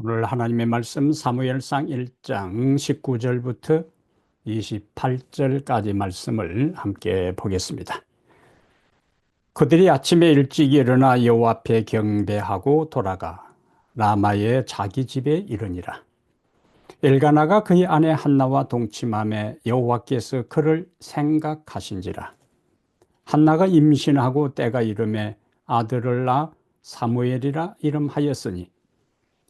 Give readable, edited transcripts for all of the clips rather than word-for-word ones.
오늘 하나님의 말씀 사무엘상 1장 19절부터 28절까지 말씀을 함께 보겠습니다. 그들이 아침에 일찍 일어나 여호와 앞에 경배하고 돌아가 라마의 자기 집에 이르니라. 엘가나가 그의 아내 한나와 동침함에 여호와께서 그를 생각하신지라. 한나가 임신하고 때가 이름에 아들을 낳아 사무엘이라 이름하였으니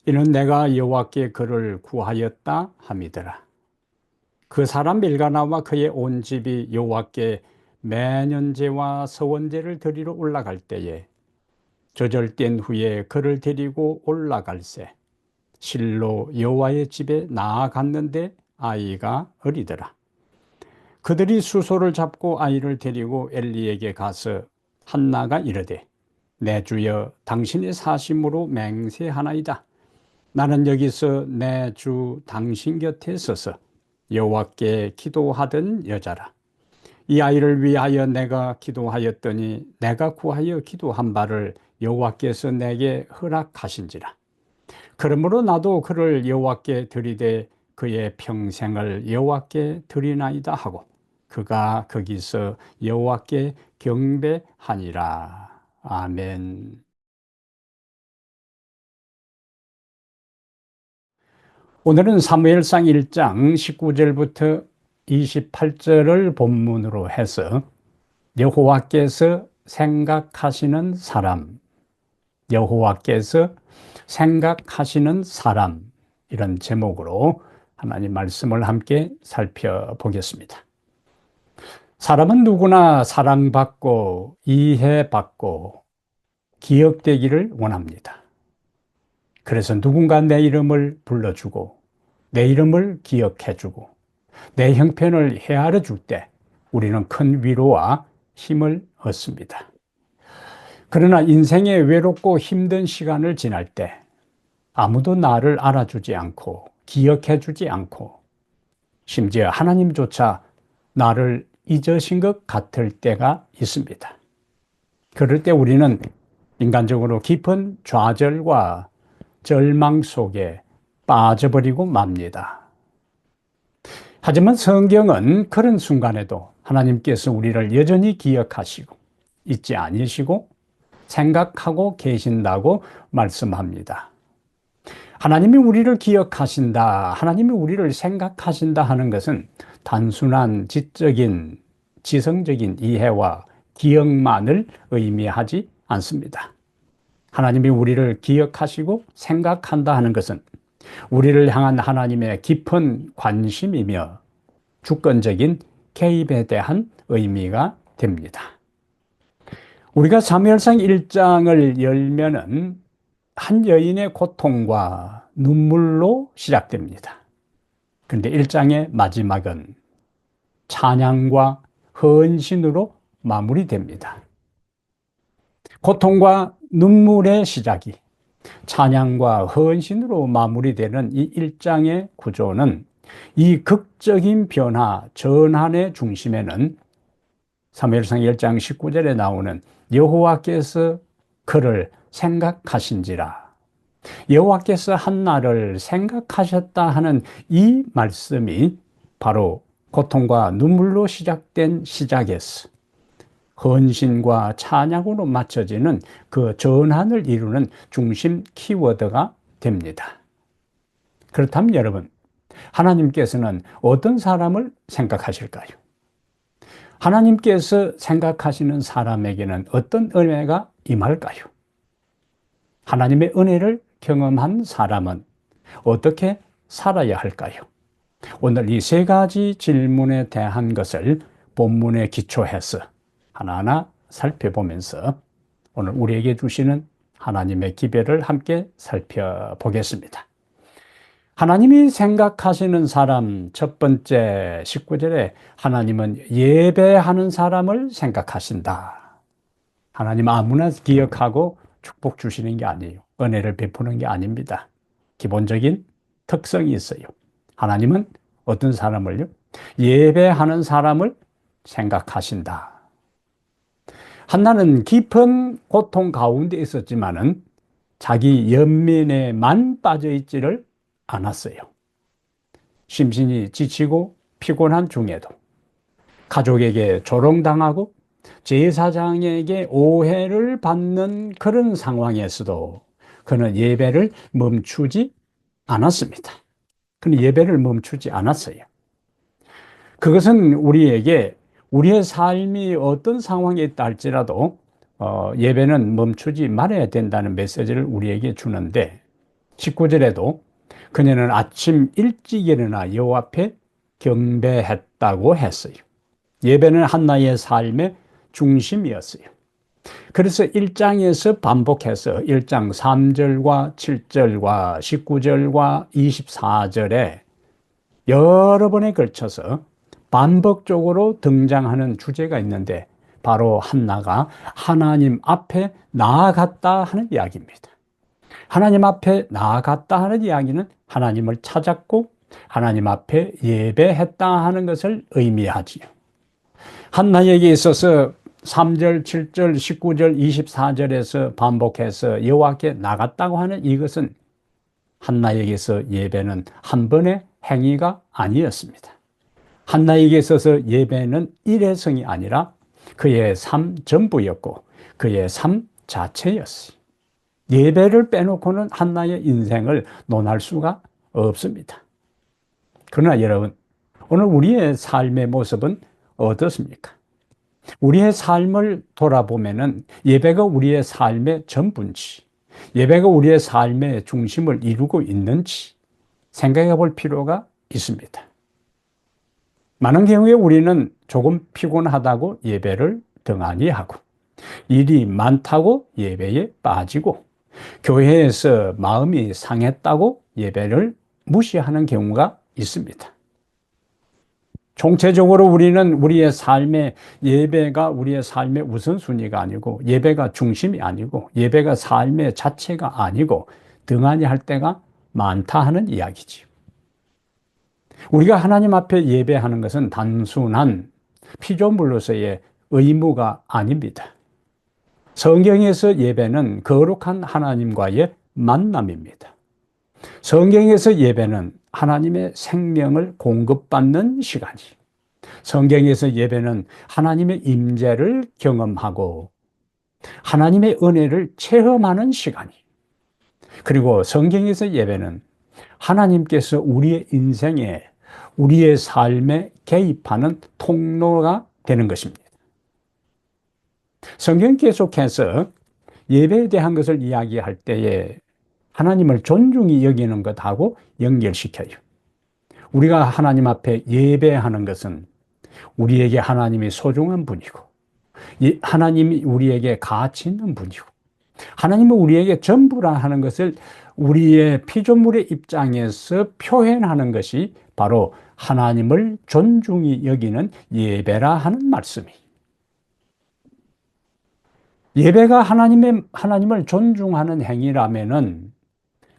이는 내가 여호와께 그를 구하였다 함이더라. 그 사람 엘가나와 그의 온 집이 여호와께 매년제와 서원제를 드리러 올라갈 때에 저절된 후에 그를 데리고 올라갈새 실로 여호와의 집에 나아갔는데 아이가 어리더라. 그들이 수소를 잡고 아이를 데리고 엘리에게 가서 한나가 이르되 내 주여 당신의 사심으로 맹세하나이다. 나는 여기서 내 주 당신 곁에 서서 여호와께 기도하던 여자라. 이 아이를 위하여 내가 기도하였더니 내가 구하여 기도한 바를 여호와께서 내게 허락하신지라. 그러므로 나도 그를 여호와께 드리되 그의 평생을 여호와께 드리나이다 하고 그가 거기서 여호와께 경배하니라. 아멘. 오늘은 사무엘상 1장 19절부터 28절을 본문으로 해서 여호와께서 생각하시는 사람, 여호와께서 생각하시는 사람, 이런 제목으로 하나님 말씀을 함께 살펴보겠습니다. 사람은 누구나 사랑받고 이해받고 기억되기를 원합니다. 그래서 누군가 내 이름을 불러주고 내 이름을 기억해주고 내 형편을 헤아려 줄 때 우리는 큰 위로와 힘을 얻습니다. 그러나 인생의 외롭고 힘든 시간을 지날 때 아무도 나를 알아주지 않고 기억해주지 않고 심지어 하나님조차 나를 잊으신 것 같을 때가 있습니다. 그럴 때 우리는 인간적으로 깊은 좌절과 절망 속에 빠져버리고 맙니다. 하지만 성경은 그런 순간에도 하나님께서 우리를 여전히 기억하시고 잊지 아니시고 생각하고 계신다고 말씀합니다. 하나님이 우리를 기억하신다, 하나님이 우리를 생각하신다 하는 것은 단순한 지적인, 지성적인 이해와 기억만을 의미하지 않습니다. 하나님이 우리를 기억하시고 생각한다 하는 것은 우리를 향한 하나님의 깊은 관심이며 주권적인 개입에 대한 의미가 됩니다. 우리가 사무엘상 1장을 열면은 한 여인의 고통과 눈물로 시작됩니다. 그런데 1장의 마지막은 찬양과 헌신으로 마무리됩니다. 고통과 눈물의 시작이 찬양과 헌신으로 마무리되는 이 1장의 구조는 이 극적인 변화, 전환의 중심에는 사무엘상 1장 19절에 나오는 여호와께서 그를 생각하신지라, 여호와께서 한나를 생각하셨다 하는 이 말씀이 바로 고통과 눈물로 시작된 시작에서 헌신과 찬양으로 맞춰지는 그 전환을 이루는 중심 키워드가 됩니다. 그렇다면 여러분, 하나님께서는 어떤 사람을 생각하실까요? 하나님께서 생각하시는 사람에게는 어떤 은혜가 임할까요? 하나님의 은혜를 경험한 사람은 어떻게 살아야 할까요? 오늘 이 세 가지 질문에 대한 것을 본문에 기초해서 하나하나 살펴보면서 오늘 우리에게 주시는 하나님의 기별을 함께 살펴보겠습니다. 하나님이 생각하시는 사람, 첫 번째 19절에 하나님은 예배하는 사람을 생각하신다. 하나님 아무나 기억하고 축복 주시는 게 아니에요. 은혜를 베푸는 게 아닙니다. 기본적인 특성이 있어요. 하나님은 어떤 사람을요? 예배하는 사람을 생각하신다. 한나는 깊은 고통 가운데 있었지만은 자기 연민에만 빠져 있지를 않았어요. 심신이 지치고 피곤한 중에도 가족에게 조롱당하고 제사장에게 오해를 받는 그런 상황에서도 그는 예배를 멈추지 않았습니다. 그는 예배를 멈추지 않았어요. 그것은 우리에게 우리의 삶이 어떤 상황에 있다 할지라도 예배는 멈추지 말아야 된다는 메시지를 우리에게 주는데 19절에도 그녀는 아침 일찍 일어나 여호와 앞에 경배했다고 했어요. 예배는 한나의 삶의 중심이었어요. 그래서 1장에서 반복해서 1장 3절과 7절과 19절과 24절에 여러 번에 걸쳐서 반복적으로 등장하는 주제가 있는데 바로 한나가 하나님 앞에 나아갔다 하는 이야기입니다. 하나님 앞에 나아갔다 하는 이야기는 하나님을 찾았고 하나님 앞에 예배했다 하는 것을 의미하지요. 한나에게 있어서 3절, 7절, 19절, 24절에서 반복해서 여호와께 나갔다고 하는 이것은 한나에게서 예배는 한 번의 행위가 아니었습니다. 한나에게 있어서 예배는 일회성이 아니라 그의 삶 전부였고 그의 삶 자체였어요. 예배를 빼놓고는 한나의 인생을 논할 수가 없습니다. 그러나 여러분, 오늘 우리의 삶의 모습은 어떻습니까? 우리의 삶을 돌아보면은 예배가 우리의 삶의 전부인지, 예배가 우리의 삶의 중심을 이루고 있는지 생각해 볼 필요가 있습니다. 많은 경우에 우리는 조금 피곤하다고 예배를 등한히 하고, 일이 많다고 예배에 빠지고, 교회에서 마음이 상했다고 예배를 무시하는 경우가 있습니다. 총체적으로 우리는 우리의 삶의 예배가 우리의 삶의 우선순위가 아니고 예배가 중심이 아니고 예배가 삶의 자체가 아니고 등한히 할 때가 많다 하는 이야기지요. 우리가 하나님 앞에 예배하는 것은 단순한 피조물로서의 의무가 아닙니다. 성경에서 예배는 거룩한 하나님과의 만남입니다. 성경에서 예배는 하나님의 생명을 공급받는 시간이, 성경에서 예배는 하나님의 임재를 경험하고 하나님의 은혜를 체험하는 시간이, 그리고 성경에서 예배는 하나님께서 우리의 인생에 우리의 삶에 개입하는 통로가 되는 것입니다. 성경 계속해서 예배에 대한 것을 이야기할 때에 하나님을 존중히 여기는 것하고 연결시켜요. 우리가 하나님 앞에 예배하는 것은 우리에게 하나님이 소중한 분이고 하나님이 우리에게 가치 있는 분이고 하나님은 우리에게 전부라 하는 것을 우리의 피조물의 입장에서 표현하는 것이 바로 하나님을 존중히 여기는 예배라 하는 말씀이에요. 예배가 하나님을 존중하는 행위라면은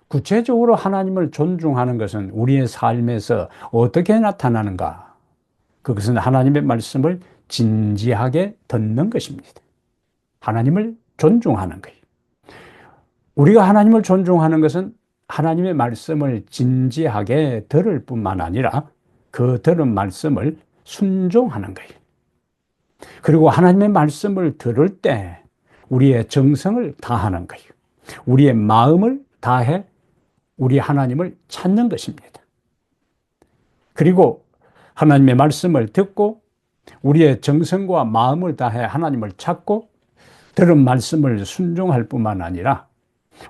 구체적으로 하나님을 존중하는 것은 우리의 삶에서 어떻게 나타나는가? 그것은 하나님의 말씀을 진지하게 듣는 것입니다. 하나님을 존중하는 거예요. 우리가 하나님을 존중하는 것은 하나님의 말씀을 진지하게 들을 뿐만 아니라 그 들은 말씀을 순종하는 거예요. 그리고 하나님의 말씀을 들을 때 우리의 정성을 다하는 거예요. 우리의 마음을 다해 우리 하나님을 찾는 것입니다. 그리고 하나님의 말씀을 듣고 우리의 정성과 마음을 다해 하나님을 찾고 들은 말씀을 순종할 뿐만 아니라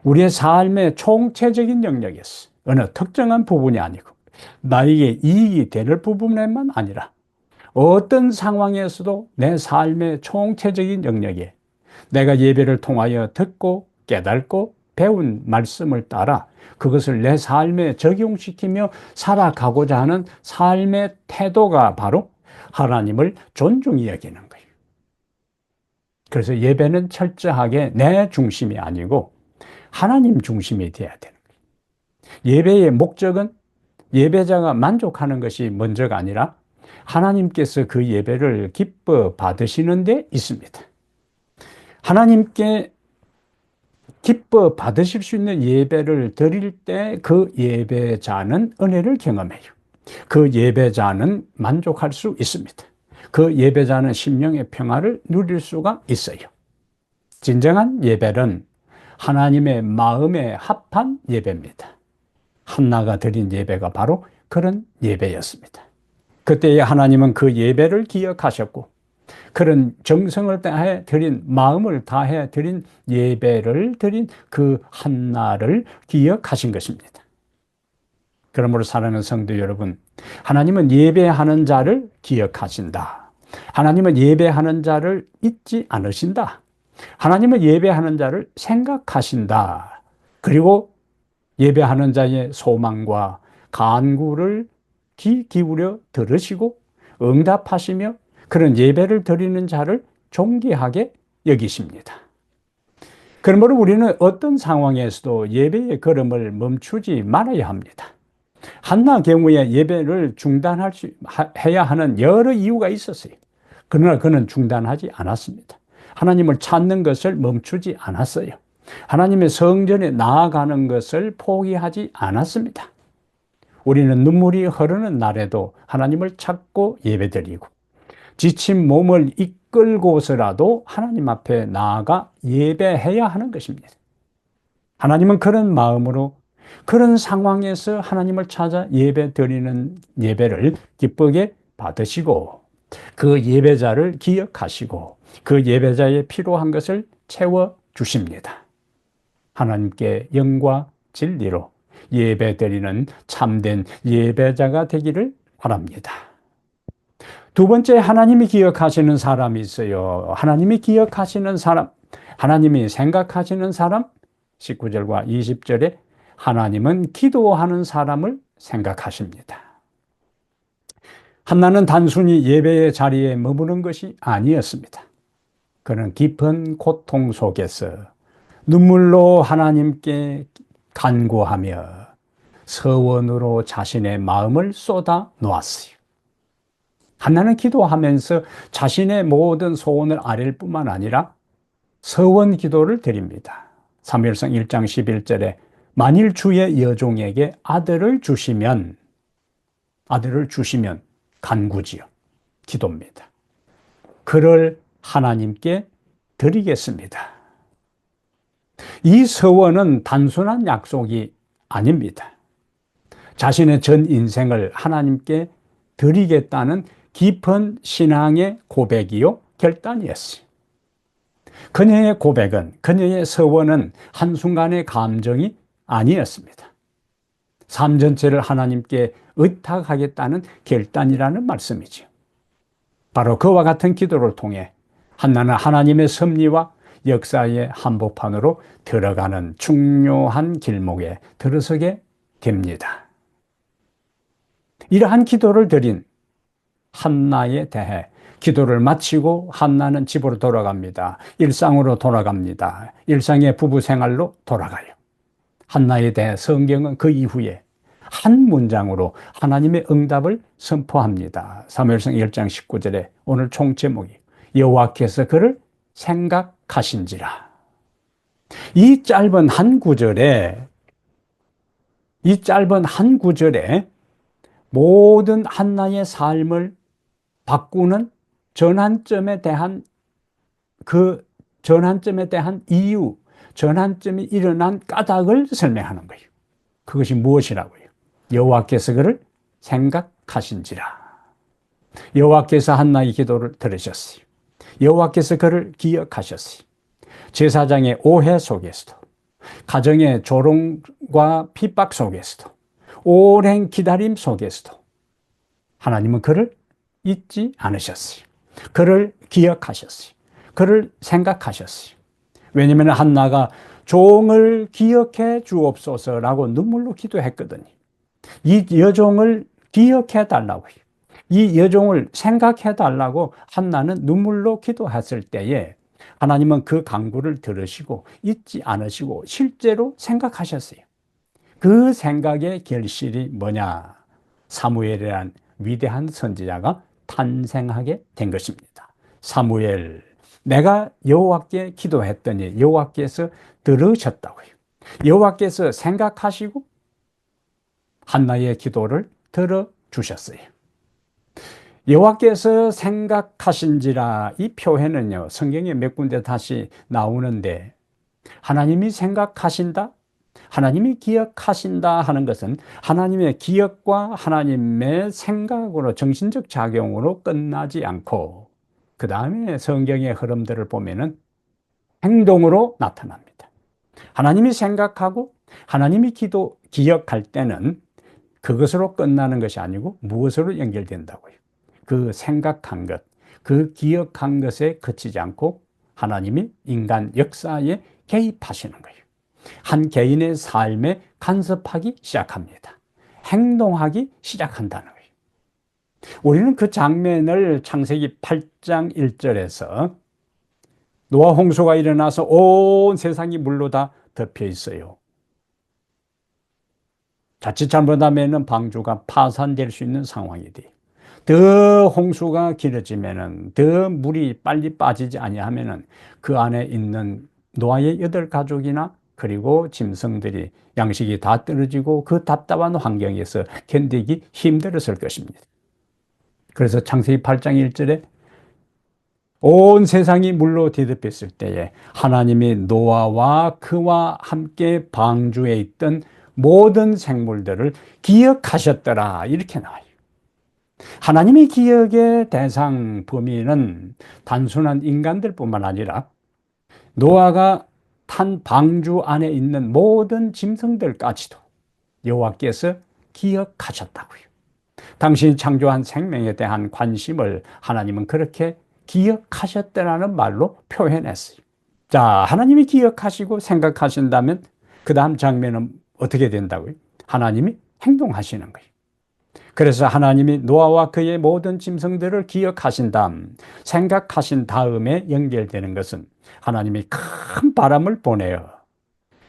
우리의 삶의 총체적인 영역에서 어느 특정한 부분이 아니고 나에게 이익이 될 부분에만 아니라 어떤 상황에서도 내 삶의 총체적인 영역에 내가 예배를 통하여 듣고 깨닫고 배운 말씀을 따라 그것을 내 삶에 적용시키며 살아가고자 하는 삶의 태도가 바로 하나님을 존중히 여기는 거예요. 그래서 예배는 철저하게 내 중심이 아니고 하나님 중심이 되어야 되는 거예요. 예배의 목적은 예배자가 만족하는 것이 먼저가 아니라 하나님께서 그 예배를 기뻐 받으시는 데 있습니다. 하나님께 기뻐 받으실 수 있는 예배를 드릴 때 그 예배자는 은혜를 경험해요. 그 예배자는 만족할 수 있습니다. 그 예배자는 심령의 평화를 누릴 수가 있어요. 진정한 예배는 하나님의 마음에 합한 예배입니다. 한나가 드린 예배가 바로 그런 예배였습니다. 그때에 하나님은 그 예배를 기억하셨고, 그런 정성을 다해 드린, 마음을 다해 드린 예배를 드린 그 한나를 기억하신 것입니다. 그러므로 사랑하는 성도 여러분, 하나님은 예배하는 자를 기억하신다. 하나님은 예배하는 자를 잊지 않으신다. 하나님은 예배하는 자를 생각하신다. 그리고 예배하는 자의 소망과 간구를 귀 기울여 들으시고 응답하시며 그런 예배를 드리는 자를 존귀하게 여기십니다. 그러므로 우리는 어떤 상황에서도 예배의 걸음을 멈추지 말아야 합니다. 한나 경우에 예배를 해야 하는 여러 이유가 있었어요. 그러나 그는 중단하지 않았습니다. 하나님을 찾는 것을 멈추지 않았어요. 하나님의 성전에 나아가는 것을 포기하지 않았습니다. 우리는 눈물이 흐르는 날에도 하나님을 찾고 예배드리고, 지친 몸을 이끌고서라도 하나님 앞에 나아가 예배해야 하는 것입니다. 하나님은 그런 마음으로, 그런 상황에서 하나님을 찾아 예배 드리는 예배를 기쁘게 받으시고, 그 예배자를 기억하시고 그 예배자의 필요한 것을 채워 주십니다. 하나님께 영과 진리로 예배 드리는 참된 예배자가 되기를 바랍니다. 두 번째, 하나님이 기억하시는 사람이 있어요. 하나님이 기억하시는 사람, 하나님이 생각하시는 사람. 19절과 20절에 하나님은 기도하는 사람을 생각하십니다. 한나는 단순히 예배의 자리에 머무는 것이 아니었습니다. 그는 깊은 고통 속에서 눈물로 하나님께 간구하며 서원으로 자신의 마음을 쏟아 놓았어요. 한나는 기도하면서 자신의 모든 소원을 아뢰일 뿐만 아니라 서원 기도를 드립니다. 사무엘상 1장 11절에 만일 주의 여종에게 아들을 주시면 간구지요. 기도입니다. 그를 하나님께 드리겠습니다. 이 서원은 단순한 약속이 아닙니다. 자신의 전 인생을 하나님께 드리겠다는 깊은 신앙의 고백이요, 결단이었어요. 그녀의 고백은, 그녀의 서원은 한순간의 감정이 아니었습니다. 삶 전체를 하나님께 의탁하겠다는 결단이라는 말씀이죠. 바로 그와 같은 기도를 통해 한나는 하나님의 섭리와 역사의 한복판으로 들어가는 중요한 길목에 들어서게 됩니다. 이러한 기도를 드린 한나에 대해 기도를 마치고 한나는 집으로 돌아갑니다. 일상으로 돌아갑니다. 일상의 부부 생활로 돌아가요. 한나에 대해 성경은 그 이후에 한 문장으로 하나님의 응답을 선포합니다. 사무엘상 1장 19절에 오늘 총 제목이 여호와께서 그를 생각하신지라. 이 짧은 한 구절에 모든 한나의 삶을 바꾸는 전환점에 대한 이유, 전환점이 일어난 까닭을 설명하는 거예요. 그것이 무엇이라고요? 여호와께서 그를 생각하신지라. 여호와께서 한나의 기도를 들으셨어요. 여호와께서 그를 기억하셨어요. 제사장의 오해 속에서도, 가정의 조롱과 핍박 속에서도, 오랜 기다림 속에서도 하나님은 그를 잊지 않으셨어요. 그를 기억하셨어요. 그를 생각하셨어요. 왜냐하면 한나가 종을 기억해 주옵소서라고 눈물로 기도했거든요. 이 여종을 기억해 달라고요. 이 여종을 생각해 달라고 한나는 눈물로 기도했을 때에 하나님은 그 간구를 들으시고 잊지 않으시고 실제로 생각하셨어요. 그 생각의 결실이 뭐냐? 사무엘이란 위대한 선지자가 탄생하게 된 것입니다. 사무엘 내가 여호와께 기도했더니 여호와께서 들으셨다고요. 여호와께서 생각하시고 한나의 기도를 들어주셨어요. 여호와께서 생각하신지라, 이 표현은요, 성경에 몇 군데 다시 나오는데, 하나님이 생각하신다, 하나님이 기억하신다 하는 것은 하나님의 기억과 하나님의 생각으로, 정신적 작용으로 끝나지 않고 그 다음에 성경의 흐름들을 보면은 행동으로 나타납니다. 하나님이 생각하고 하나님이 기억할 때는 그것으로 끝나는 것이 아니고 무엇으로 연결된다고요. 그 생각한 것, 그 기억한 것에 그치지 않고 하나님이 인간 역사에 개입하시는 거예요. 한 개인의 삶에 간섭하기 시작합니다. 행동하기 시작한다는 거예요. 우리는 그 장면을 창세기 8장 1절에서 노아 홍수가 일어나서 온 세상이 물로 다 덮여 있어요. 자칫 잘못하면 방주가 파산될 수 있는 상황이 돼요. 더 홍수가 길어지면은, 더 물이 빨리 빠지지 아니하면은 그 안에 있는 노아의 8가족이나 그리고 짐승들이 양식이 다 떨어지고 그 답답한 환경에서 견디기 힘들었을 것입니다. 그래서 창세기 8장 1절에 온 세상이 물로 뒤덮였을 때에 하나님이 노아와 그와 함께 방주에 있던 모든 생물들을 기억하셨더라, 이렇게 나와요. 하나님의 기억의 대상 범위는 단순한 인간들뿐만 아니라 노아가 탄 방주 안에 있는 모든 짐승들까지도 여호와께서 기억하셨다고요. 당신이 창조한 생명에 대한 관심을 하나님은 그렇게 기억하셨다라는 말로 표현했어요. 자, 하나님이 기억하시고 생각하신다면 그 다음 장면은 어떻게 된다고요? 하나님이 행동하시는 거예요. 그래서 하나님이 노아와 그의 모든 짐승들을 기억하신 다음, 생각하신 다음에 연결되는 것은 하나님이 큰 바람을 보내어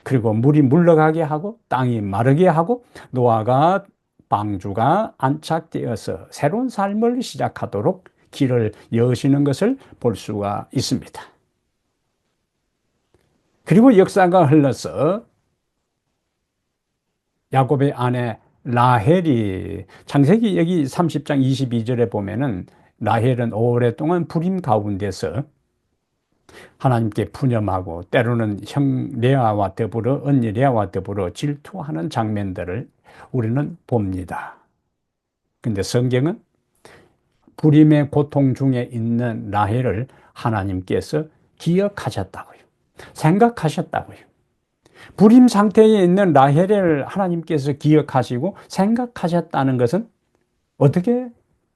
그리고 물이 물러가게 하고 땅이 마르게 하고 노아가 방주가 안착되어서 새로운 삶을 시작하도록 길을 여시는 것을 볼 수가 있습니다. 그리고 역사가 흘러서 야곱의 아내 라헬이, 창세기 여기 30장 22절에 보면은 라헬은 오랫동안 불임 가운데서 하나님께 푸념하고 때로는 형 레아와 더불어, 언니 레아와 더불어 질투하는 장면들을 우리는 봅니다. 근데 성경은 불임의 고통 중에 있는 라헬을 하나님께서 기억하셨다고요. 생각하셨다고요. 불임 상태에 있는 라헬을 하나님께서 기억하시고 생각하셨다는 것은 어떻게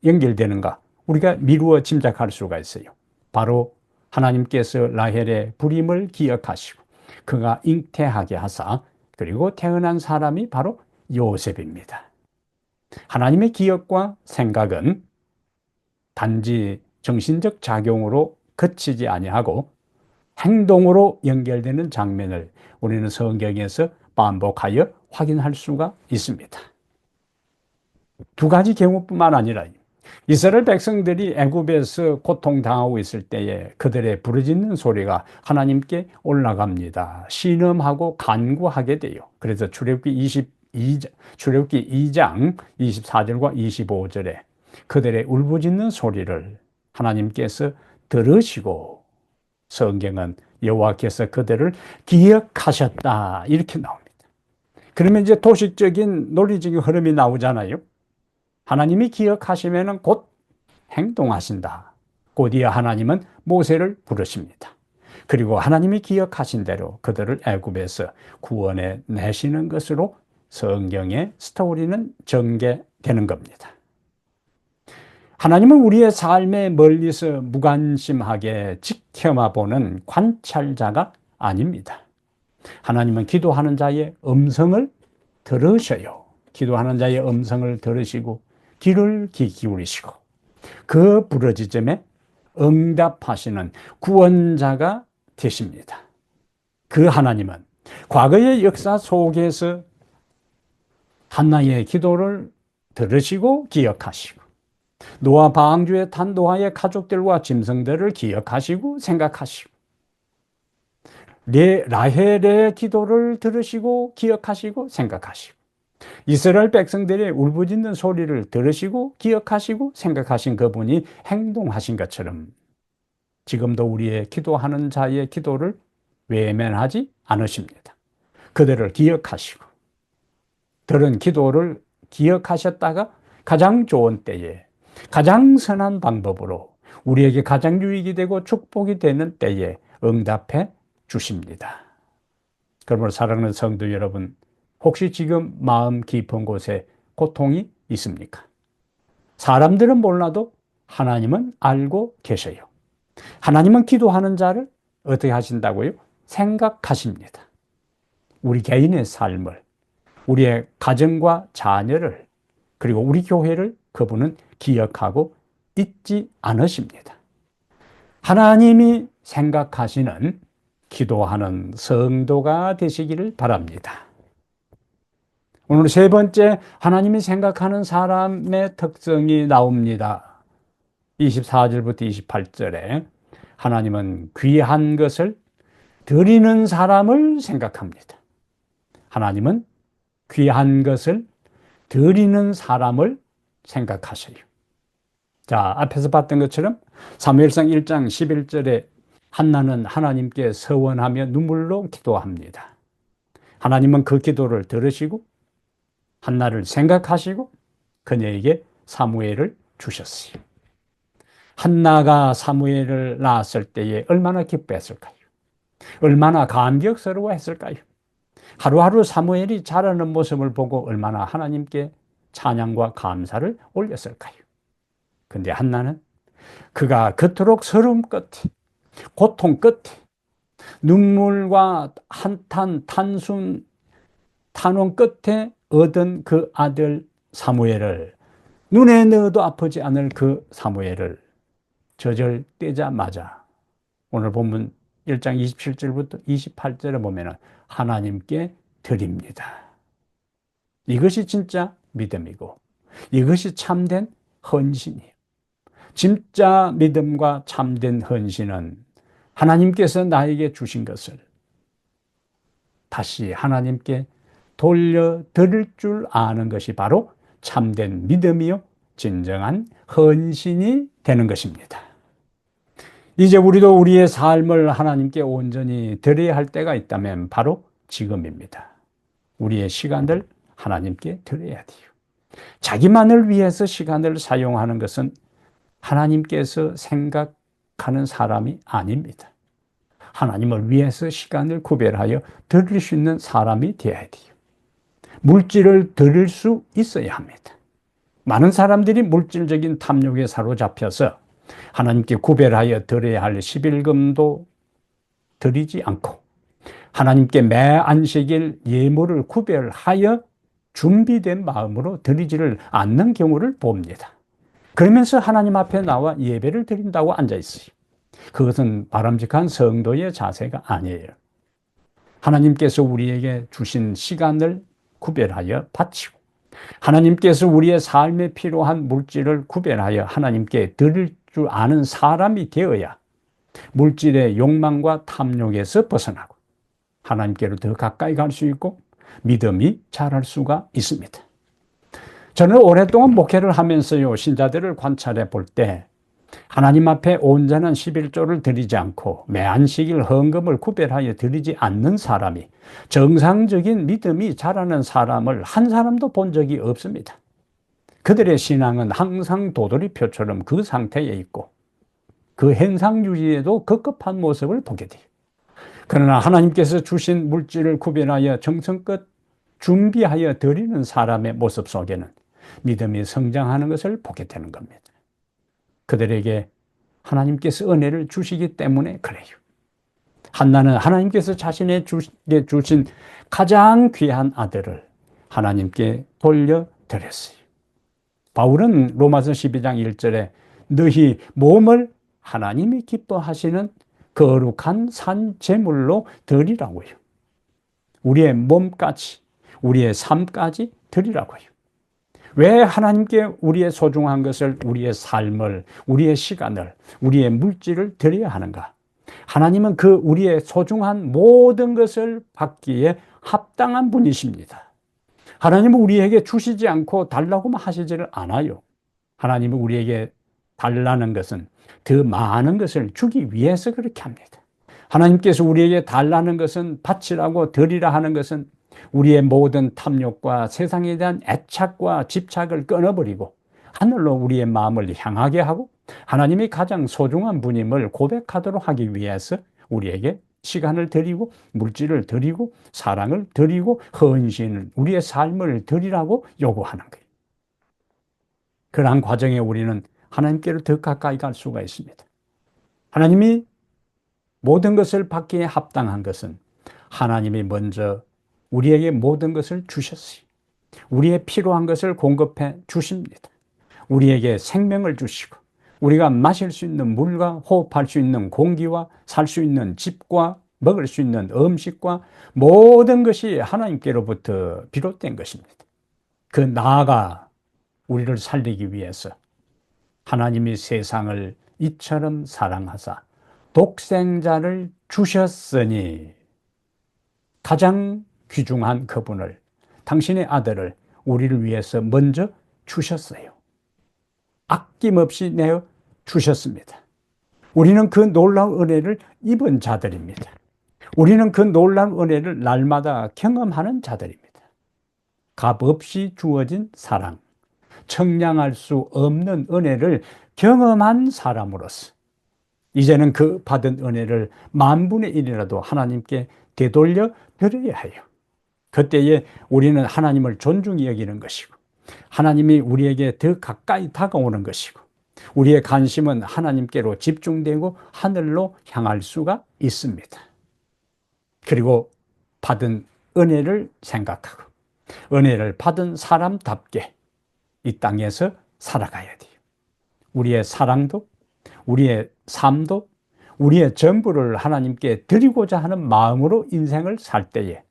연결되는가? 우리가 미루어 짐작할 수가 있어요. 바로 하나님께서 라헬의 불임을 기억하시고 그가 잉태하게 하사 그리고 태어난 사람이 바로 요셉입니다. 하나님의 기억과 생각은 단지 정신적 작용으로 그치지 아니하고 행동으로 연결되는 장면을 우리는 성경에서 반복하여 확인할 수가 있습니다. 두 가지 경우뿐만 아니라 이스라엘 백성들이 애굽에서 고통당하고 있을 때에 그들의 부르짖는 소리가 하나님께 올라갑니다. 신음하고 간구하게 돼요. 그래서 출애굽기 2장 24절과 25절에 그들의 울부짖는 소리를 하나님께서 들으시고 성경은 여호와께서 그들을 기억하셨다, 이렇게 나옵니다. 그러면 이제 도식적인 논리적인 흐름이 나오잖아요. 하나님이 기억하시면 곧 행동하신다. 곧이어 하나님은 모세를 부르십니다. 그리고 하나님이 기억하신 대로 그들을 애굽에서 구원해 내시는 것으로 성경의 스토리는 전개되는 겁니다. 하나님은 우리의 삶에 멀리서 무관심하게 지켜만 보는 관찰자가 아닙니다. 하나님은 기도하는 자의 음성을 들으셔요. 기도하는 자의 음성을 들으시고 귀를 기울이시고 그 부르짖음에 응답하시는 구원자가 되십니다. 그 하나님은 과거의 역사 속에서 한나의 기도를 들으시고 기억하시고 노아 방주에 탄 노아의 가족들과 짐승들을 기억하시고 생각하시고, 라헬의 기도를 들으시고 기억하시고 생각하시고, 이스라엘 백성들의 울부짖는 소리를 들으시고 기억하시고 생각하신 그분이 행동하신 것처럼 지금도 우리의 기도하는 자의 기도를 외면하지 않으십니다. 그들을 기억하시고 들은 기도를 기억하셨다가 가장 좋은 때에 가장 선한 방법으로 우리에게 가장 유익이 되고 축복이 되는 때에 응답해 주십니다. 그러므로 사랑하는 성도 여러분, 혹시 지금 마음 깊은 곳에 고통이 있습니까? 사람들은 몰라도 하나님은 알고 계셔요. 하나님은 기도하는 자를 어떻게 하신다고요? 생각하십니다. 우리 개인의 삶을, 우리의 가정과 자녀를, 그리고 우리 교회를 그분은 기억하고 잊지 않으십니다. 하나님이 생각하시는 기도하는 성도가 되시기를 바랍니다. 오늘 세 번째, 하나님이 생각하는 사람의 특성이 나옵니다. 24절부터 28절에 하나님은 귀한 것을 드리는 사람을 생각합니다. 하나님은 귀한 것을 드리는 사람을 생각하셔요. 자, 앞에서 봤던 것처럼 사무엘상 1장 11절에 한나는 하나님께 서원하며 눈물로 기도합니다. 하나님은 그 기도를 들으시고 한나를 생각하시고 그녀에게 사무엘을 주셨어요. 한나가 사무엘을 낳았을 때에 얼마나 기뻐했을까요? 얼마나 감격스러워했을까요? 하루하루 사무엘이 자라는 모습을 보고 얼마나 하나님께 찬양과 감사를 올렸을까요? 근데 한나는 그가 그토록 서러움 끝에, 고통 끝에, 눈물과 한탄, 탄원 끝에 얻은 그 아들 사무엘을, 눈에 넣어도 아프지 않을 그 사무엘을 저절떼자마자 오늘 본문 1장 27절부터 28절에 보면 하나님께 드립니다. 이것이 진짜 믿음이고 이것이 참된 헌신이에요. 진짜 믿음과 참된 헌신은 하나님께서 나에게 주신 것을 다시 하나님께 돌려드릴 줄 아는 것이 바로 참된 믿음이요 진정한 헌신이 되는 것입니다. 이제 우리도 우리의 삶을 하나님께 온전히 드려야 할 때가 있다면 바로 지금입니다. 우리의 시간을 하나님께 드려야 돼요. 자기만을 위해서 시간을 사용하는 것은 하나님께서 생각하는 사람이 아닙니다. 하나님을 위해서 시간을 구별하여 드릴 수 있는 사람이 되어야 돼요. 물질을 드릴 수 있어야 합니다. 많은 사람들이 물질적인 탐욕에 사로잡혀서 하나님께 구별하여 드려야 할 11금도 드리지 않고 하나님께 매 안식일 예물을 구별하여 준비된 마음으로 드리지를 않는 경우를 봅니다. 그러면서 하나님 앞에 나와 예배를 드린다고 앉아 있어요. 그것은 바람직한 성도의 자세가 아니에요. 하나님께서 우리에게 주신 시간을 구별하여 바치고 하나님께서 우리의 삶에 필요한 물질을 구별하여 하나님께 드릴 줄 아는 사람이 되어야 물질의 욕망과 탐욕에서 벗어나고 하나님께로 더 가까이 갈 수 있고 믿음이 자랄 수가 있습니다. 저는 오랫동안 목회를 하면서요, 신자들을 관찰해 볼 때 하나님 앞에 온전한 11조를 드리지 않고 매 안식일 헌금을 구별하여 드리지 않는 사람이 정상적인 믿음이 자라는 사람을 한 사람도 본 적이 없습니다. 그들의 신앙은 항상 도돌이표처럼 그 상태에 있고 그 현상 유지에도 급급한 모습을 보게 돼요. 그러나 하나님께서 주신 물질을 구별하여 정성껏 준비하여 드리는 사람의 모습 속에는 믿음이 성장하는 것을 보게 되는 겁니다. 그들에게 하나님께서 은혜를 주시기 때문에 그래요. 한나는 하나님께서 자신에게 주신 가장 귀한 아들을 하나님께 돌려드렸어요. 바울은 로마서 12장 1절에 너희 몸을 하나님이 기뻐하시는 거룩한 산 제물로 드리라고요. 우리의 몸까지, 우리의 삶까지 드리라고요. 왜 하나님께 우리의 소중한 것을, 우리의 삶을, 우리의 시간을, 우리의 물질을 드려야 하는가? 하나님은 그 우리의 소중한 모든 것을 받기에 합당한 분이십니다. 하나님은 우리에게 주시지 않고 달라고만 하시지를 않아요. 하나님은 우리에게 달라는 것은 더 많은 것을 주기 위해서 그렇게 합니다. 하나님께서 우리에게 달라는 것은, 바치라고 드리라 하는 것은 우리의 모든 탐욕과 세상에 대한 애착과 집착을 끊어버리고 하늘로 우리의 마음을 향하게 하고 하나님이 가장 소중한 분임을 고백하도록 하기 위해서 우리에게 시간을 드리고 물질을 드리고 사랑을 드리고 헌신을, 우리의 삶을 드리라고 요구하는 거예요. 그러한 과정에 우리는 하나님께로 더 가까이 갈 수가 있습니다. 하나님이 모든 것을 받기에 합당한 것은 하나님이 먼저 우리에게 모든 것을 주셨어요. 우리의 필요한 것을 공급해 주십니다. 우리에게 생명을 주시고 우리가 마실 수 있는 물과 호흡할 수 있는 공기와 살 수 있는 집과 먹을 수 있는 음식과 모든 것이 하나님께로부터 비롯된 것입니다. 그 나아가 우리를 살리기 위해서 하나님이 세상을 이처럼 사랑하사 독생자를 주셨으니 가장 귀중한 그분을, 당신의 아들을 우리를 위해서 먼저 주셨어요. 아낌없이 내어 주셨습니다. 우리는 그 놀라운 은혜를 입은 자들입니다. 우리는 그 놀라운 은혜를 날마다 경험하는 자들입니다. 값없이 주어진 사랑, 청량할 수 없는 은혜를 경험한 사람으로서 이제는 그 받은 은혜를 만분의 1이라도 하나님께 되돌려 드려야 해요. 그때에 우리는 하나님을 존중히 여기는 것이고 하나님이 우리에게 더 가까이 다가오는 것이고 우리의 관심은 하나님께로 집중되고 하늘로 향할 수가 있습니다. 그리고 받은 은혜를 생각하고 은혜를 받은 사람답게 이 땅에서 살아가야 돼요. 우리의 사랑도 우리의 삶도 우리의 전부를 하나님께 드리고자 하는 마음으로 인생을 살 때에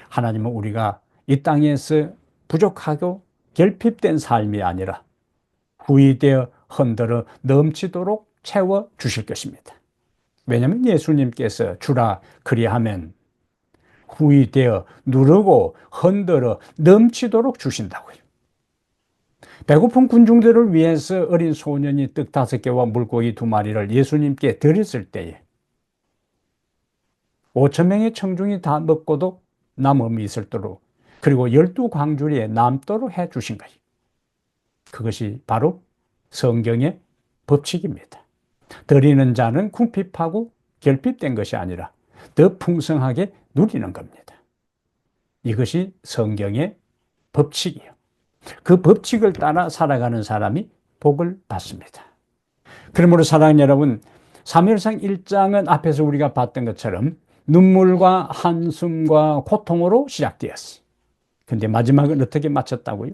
하나님은 우리가 이 땅에서 부족하고 결핍된 삶이 아니라 후이되어 흔들어 넘치도록 채워 주실 것입니다. 왜냐하면 예수님께서 주라 그리하면 후이되어 누르고 흔들어 넘치도록 주신다고요. 배고픈 군중들을 위해서 어린 소년이 떡 5개와 물고기 2마리를 예수님께 드렸을 때에 5,000명의 청중이 다 먹고도 남음이 있을도록 그리고 12광주리에 남도록 해 주신 거예요. 그것이 바로 성경의 법칙입니다. 드리는 자는 궁핍하고 결핍된 것이 아니라 더 풍성하게 누리는 겁니다. 이것이 성경의 법칙이에요. 그 법칙을 따라 살아가는 사람이 복을 받습니다. 그러므로 사랑하는 여러분, 사무엘상 1장은 앞에서 우리가 봤던 것처럼 눈물과 한숨과 고통으로 시작되었어요. 근데 마지막은 어떻게 마쳤다고요?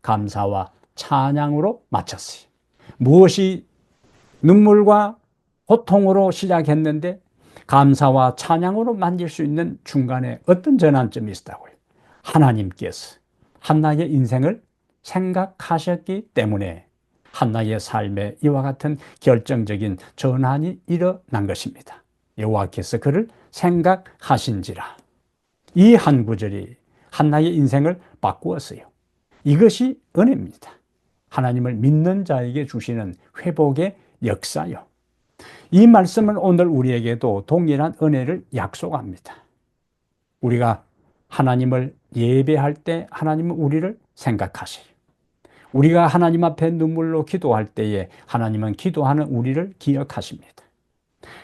감사와 찬양으로 마쳤어요. 무엇이 눈물과 고통으로 시작했는데 감사와 찬양으로 만들 수 있는 중간에 어떤 전환점이 있었다고요? 하나님께서 한나의 인생을 생각하셨기 때문에 한나의 삶에 이와 같은 결정적인 전환이 일어난 것입니다. 여호와께서 그를 생각하신지라. 이 한 구절이 한나의 인생을 바꾸었어요. 이것이 은혜입니다. 하나님을 믿는 자에게 주시는 회복의 역사요. 이 말씀은 오늘 우리에게도 동일한 은혜를 약속합니다. 우리가 하나님을 예배할 때 하나님은 우리를 생각하세요. 우리가 하나님 앞에 눈물로 기도할 때에 하나님은 기도하는 우리를 기억하십니다.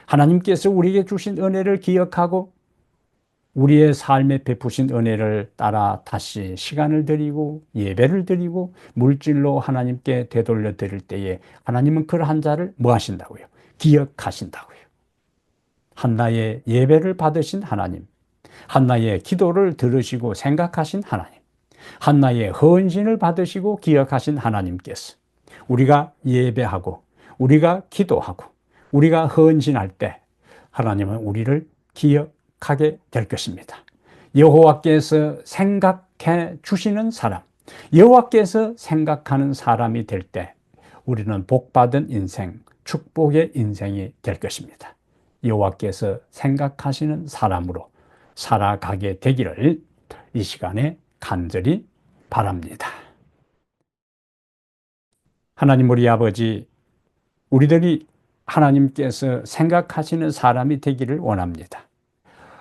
하나님께서 우리에게 주신 은혜를 기억하고 우리의 삶에 베푸신 은혜를 따라 다시 시간을 드리고 예배를 드리고 물질로 하나님께 되돌려 드릴 때에 하나님은 그러한 자를 뭐 하신다고요? 기억하신다고요. 한나의 예배를 받으신 하나님, 한나의 기도를 들으시고 생각하신 하나님, 한나의 헌신을 받으시고 기억하신 하나님께서 우리가 예배하고 우리가 기도하고 우리가 헌신할 때 하나님은 우리를 기억하게 될 것입니다. 여호와께서 생각해 주시는 사람, 여호와께서 생각하는 사람이 될 때 우리는 복받은 인생, 축복의 인생이 될 것입니다. 여호와께서 생각하시는 사람으로 살아가게 되기를 이 시간에 간절히 바랍니다. 하나님 우리 아버지, 우리들이 하나님께서 생각하시는 사람이 되기를 원합니다.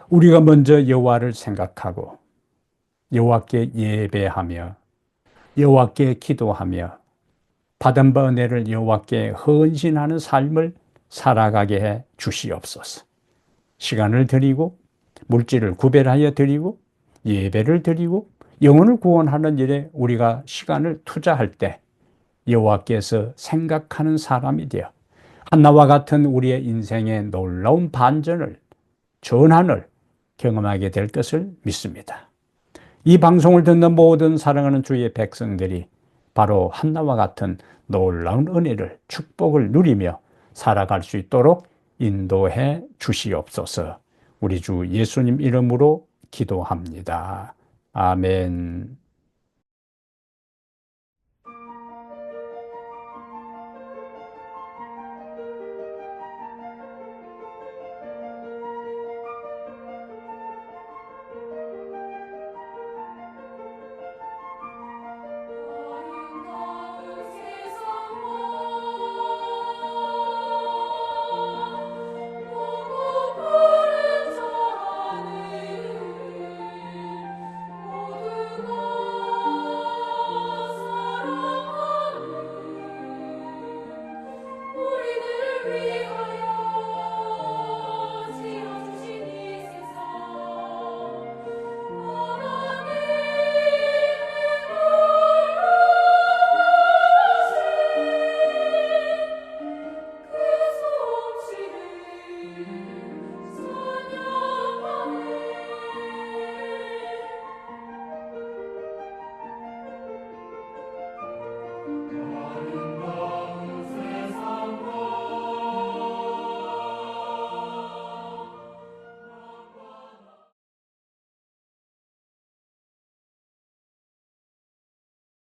우리가 먼저 여호와를 생각하고 여호와께 예배하며 여호와께 기도하며 받은 바 은혜를 여호와께 헌신하는 삶을 살아가게 해 주시옵소서. 시간을 드리고 물질을 구별하여 드리고 예배를 드리고 영혼을 구원하는 일에 우리가 시간을 투자할 때 여호와께서 생각하는 사람이 되어 한나와 같은 우리의 인생의 놀라운 반전을, 전환을 경험하게 될 것을 믿습니다. 이 방송을 듣는 모든 사랑하는 주의 백성들이 바로 한나와 같은 놀라운 은혜를, 축복을 누리며 살아갈 수 있도록 인도해 주시옵소서. 우리 주 예수님 이름으로 기도합니다. 아멘.